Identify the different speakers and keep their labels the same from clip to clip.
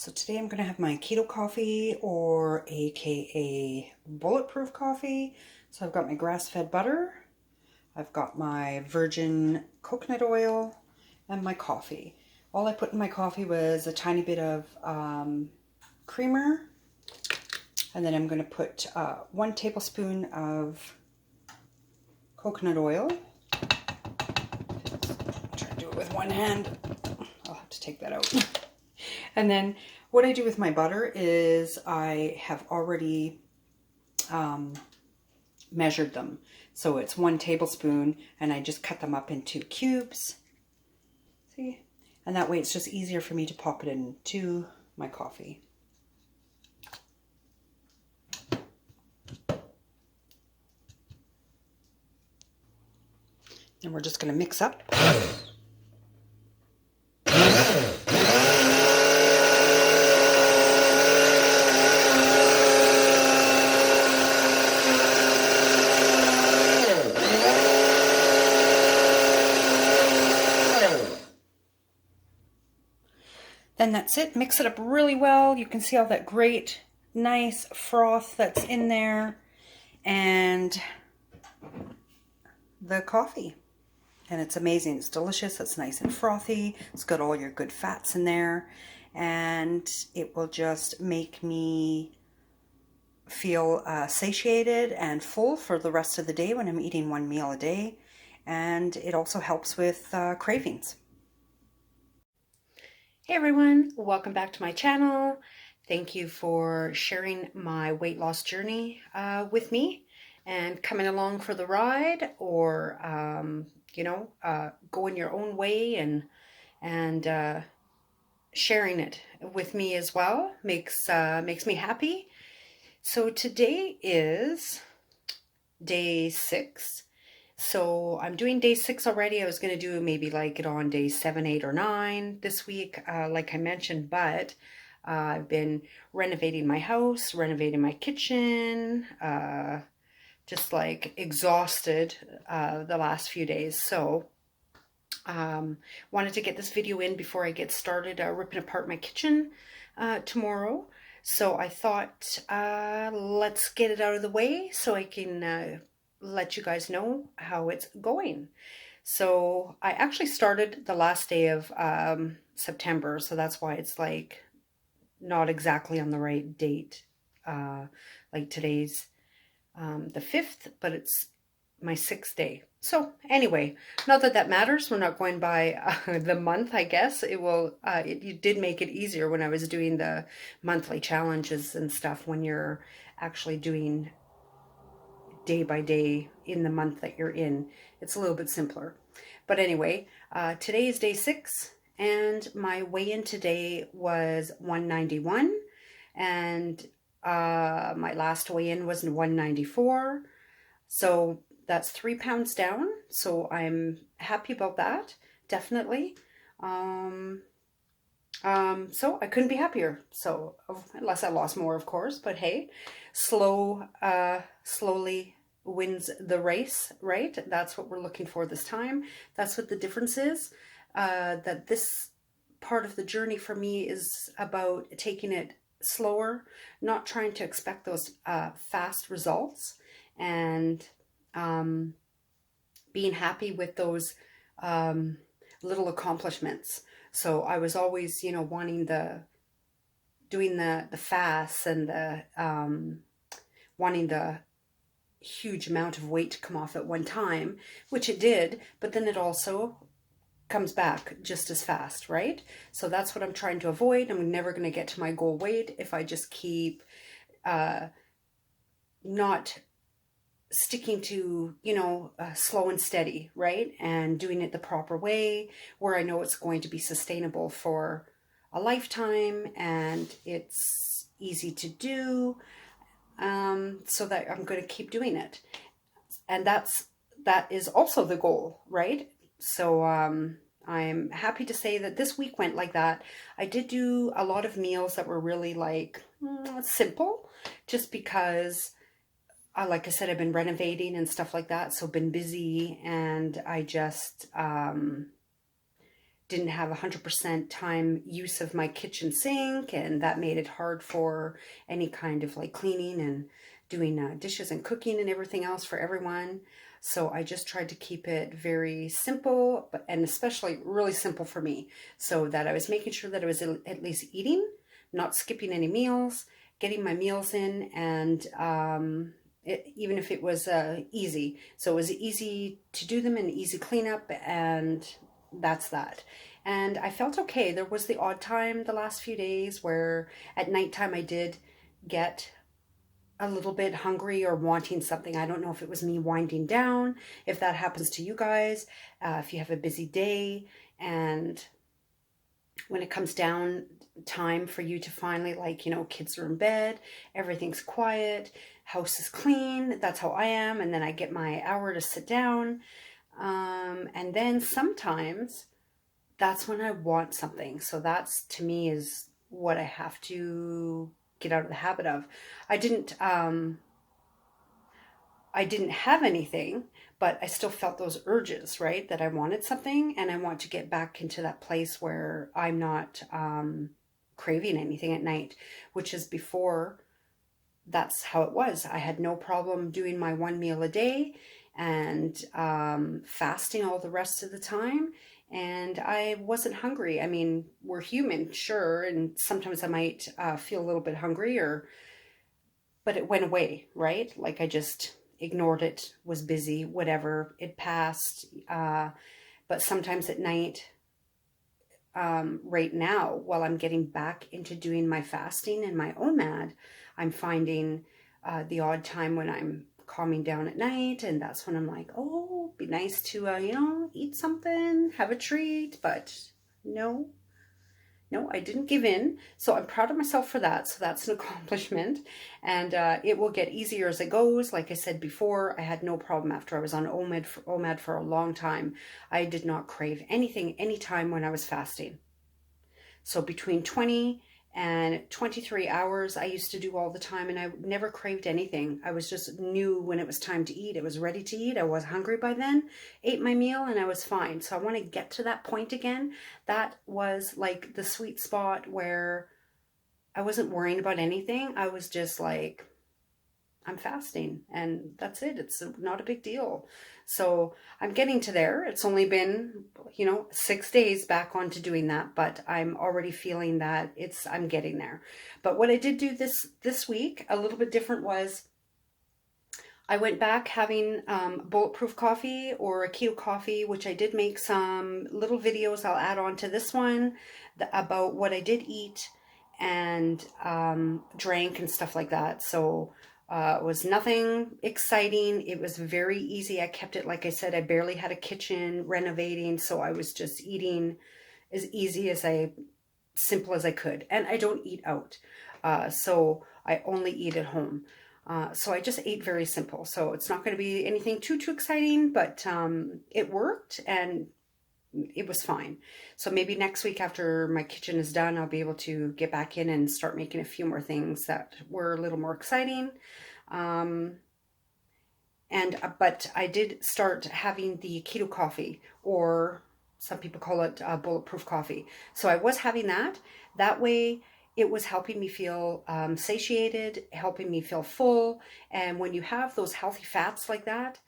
Speaker 1: So today I'm going to have my keto coffee, or aka bulletproof coffee. So I've got my grass-fed butter, I've got my virgin coconut oil, and my coffee. All I put in my coffee was a tiny bit of creamer, and then I'm going to put 1 tablespoon of coconut oil. Try to do it with one hand. I'll have to take that out. And then what I do with my butter is I have already measured them. So it's 1 tablespoon, and I just cut them up into cubes. See? And that way it's just easier for me to pop it into my coffee. And we're just going to mix up. Then that's it. Mix it up really well. You can see all that great, nice froth that's in there. And the coffee. And it's amazing. It's delicious. It's nice and frothy. It's got all your good fats in there. And it will just make me feel satiated and full for the rest of the day when I'm eating 1 meal a day. And it also helps with cravings. Hey everyone, welcome back to my channel. Thank you for sharing my weight loss journey with me and coming along for the ride, or going your own way and sharing it with me as well makes me happy. So today is day 6. So I'm doing day 6 already. I was going to do maybe like it on day 7, 8, or 9 this week, like I mentioned, but I've been renovating my house, renovating my kitchen, just like exhausted the last few days. So wanted to get this video in before I get started ripping apart my kitchen tomorrow. So I thought, let's get it out of the way so I can let you guys know how it's going. So I actually started the last day of September, so that's why it's like not exactly on the right date. Like today's the 5th, but it's my 6th day. So anyway, not that that matters. We're not going by the month, I guess. It will. It did make it easier when I was doing the monthly challenges and stuff, when you're actually doing day by day in the month that you're in. It's a little bit simpler. But anyway, today is day 6, and my weigh-in today was 191, and my last weigh-in was 194. So that's 3 pounds down. So I'm happy about that, definitely. So I couldn't be happier. So unless I lost more, of course, but hey, slowly wins the race, right? That's what we're looking for this time. That's what the difference is. That this part of the journey for me is about taking it slower, not trying to expect those fast results, and being happy with those little accomplishments. So I was always, wanting doing the fasts and the wanting the huge amount of weight to come off at one time, which it did, but then it also comes back just as fast, right? So that's what I'm trying to avoid. I'm never going to get to my goal weight if I just keep not sticking to, slow and steady, right? And doing it the proper way, where I know it's going to be sustainable for a lifetime and it's easy to do, so that I'm going to keep doing it. And that is also the goal, right? So I'm happy to say that this week went like that. I did do a lot of meals that were really like simple, just because like I said, I've been renovating and stuff like that, so been busy, and I just didn't have 100% time use of my kitchen sink, and that made it hard for any kind of like cleaning and doing dishes and cooking and everything else for everyone. So I just tried to keep it very simple, and especially really simple for me, so that I was making sure that I was at least eating, not skipping any meals, getting my meals in, and even if it was easy. So it was easy to do them and easy cleanup, and that's that. And I felt okay. There was the odd time the last few days where at nighttime I did get a little bit hungry or wanting something. I don't know if it was me winding down, if that happens to you guys, if you have a busy day and when it comes down time for you to finally, like, you know, kids are in bed, everything's quiet, house is clean. That's how I am. And then I get my hour to sit down. And then sometimes that's when I want something. So that's, to me, is what I have to get out of the habit of. I didn't have anything, but I still felt those urges, right? That I wanted something, and I want to get back into that place where I'm not craving anything at night, which is before. That's how it was. I had no problem doing my one meal a day and fasting all the rest of the time. And I wasn't hungry. I mean, we're human, sure. And sometimes I might feel a little bit hungry, but it went away, right? Like I just ignored it, was busy, whatever, it passed. But sometimes at night, right now, while I'm getting back into doing my fasting and my OMAD, I'm finding the odd time when I'm calming down at night, and that's when I'm like, oh, be nice to, you know, eat something, have a treat, but no, I didn't give in. So I'm proud of myself for that. So that's an accomplishment, and it will get easier as it goes. Like I said before, I had no problem after I was on OMAD for a long time. I did not crave anything anytime when I was fasting. So between 20 and 23 hours, I used to do all the time, and I never craved anything. I was just knew when it was time to eat. I was ready to eat. I was hungry by then, ate my meal, and I was fine. So I want to get to that point again. That was like the sweet spot where I wasn't worrying about anything. I was just like, I'm fasting, and that's it. It's not a big deal. So I'm getting to there. It's only been, 6 days back onto doing that, but I'm already feeling that I'm getting there. But what I did do this week, a little bit different, was I went back having bulletproof coffee or a keto coffee, which I did make some little videos I'll add on to this one about what I did eat and drank and stuff like that. So it was nothing exciting. It was very easy. I kept it, like I said, I barely had a kitchen, renovating, so I was just eating as simple as I could. And I don't eat out, so I only eat at home. So I just ate very simple. So it's not going to be anything too exciting, but it worked and it was fine. So maybe next week after my kitchen is done, I'll be able to get back in and start making a few more things that were a little more exciting. But I did start having the keto coffee, or some people call it bulletproof coffee. So I was having that. That way it was helping me feel satiated, helping me feel full. And when you have those healthy fats like that,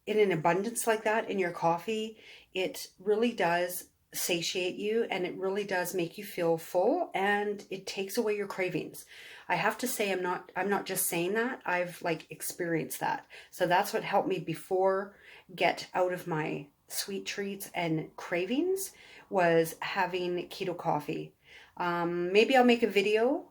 Speaker 1: in an abundance like that in your coffee, it really does satiate you, and it really does make you feel full, and it takes away your cravings. I have to say, I'm not just saying that. I've experienced that. So that's what helped me before get out of my sweet treats and cravings, was having keto coffee. Maybe I'll make a video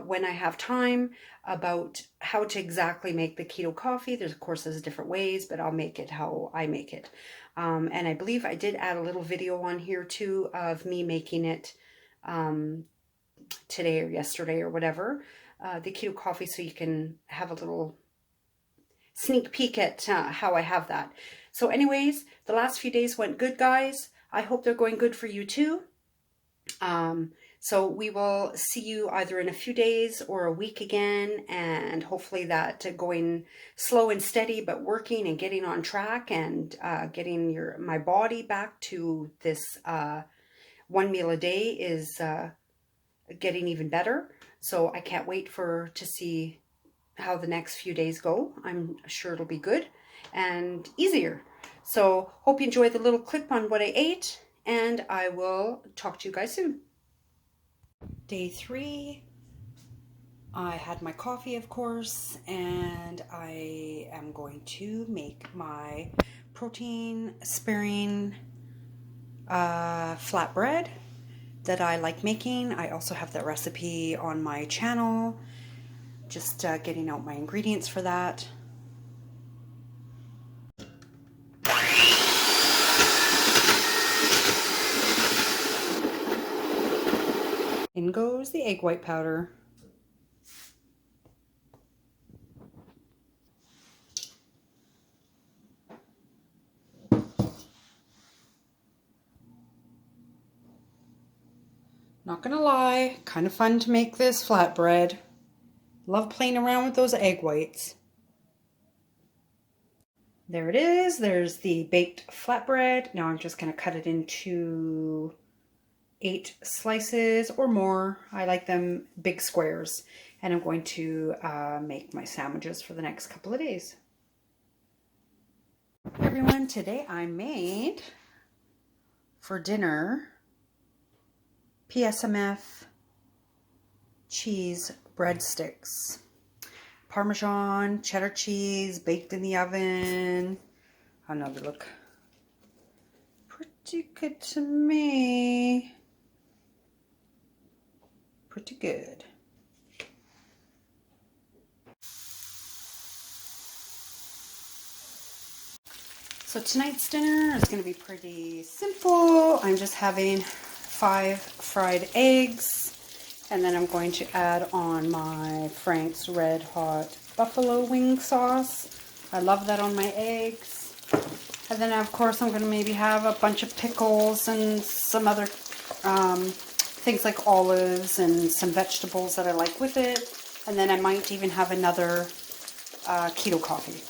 Speaker 1: when I have time about how to exactly make the keto coffee. Of course, there's different ways, but I'll make it how I make it. And I believe I did add a little video on here too of me making it today or yesterday or whatever, the keto coffee, so you can have a little sneak peek at how I have that. So anyways, the last few days went good, guys. I hope they're going good for you too. So we will see you either in a few days or a week again, and hopefully that going slow and steady, but working and getting on track and getting my body back to this 1 meal a day is getting even better. So I can't wait to see how the next few days go. I'm sure it'll be good and easier. So hope you enjoyed the little clip on what I ate, and I will talk to you guys soon. Day 3, I had my coffee, of course, and I am going to make my protein sparing flatbread that I like making. I also have that recipe on my channel, just getting out my ingredients for that. In goes the egg white powder. Not gonna lie, kind of fun to make this flatbread. Love playing around with those egg whites. There it is. There's the baked flatbread. Now I'm just gonna cut it into 8 slices or more. I like them big squares. And I'm going to make my sandwiches for the next couple of days. Hey everyone, today I made for dinner PSMF cheese breadsticks. Parmesan, cheddar cheese, baked in the oven. I know they look pretty good to me. Pretty good. So tonight's dinner is going to be pretty simple. I'm just having 5 fried eggs, and then I'm going to add on my Frank's Red Hot buffalo wing sauce. I love that on my eggs. And then of course I'm going to maybe have a bunch of pickles and some other things like olives and some vegetables that I like with it. And then I might even have another keto coffee.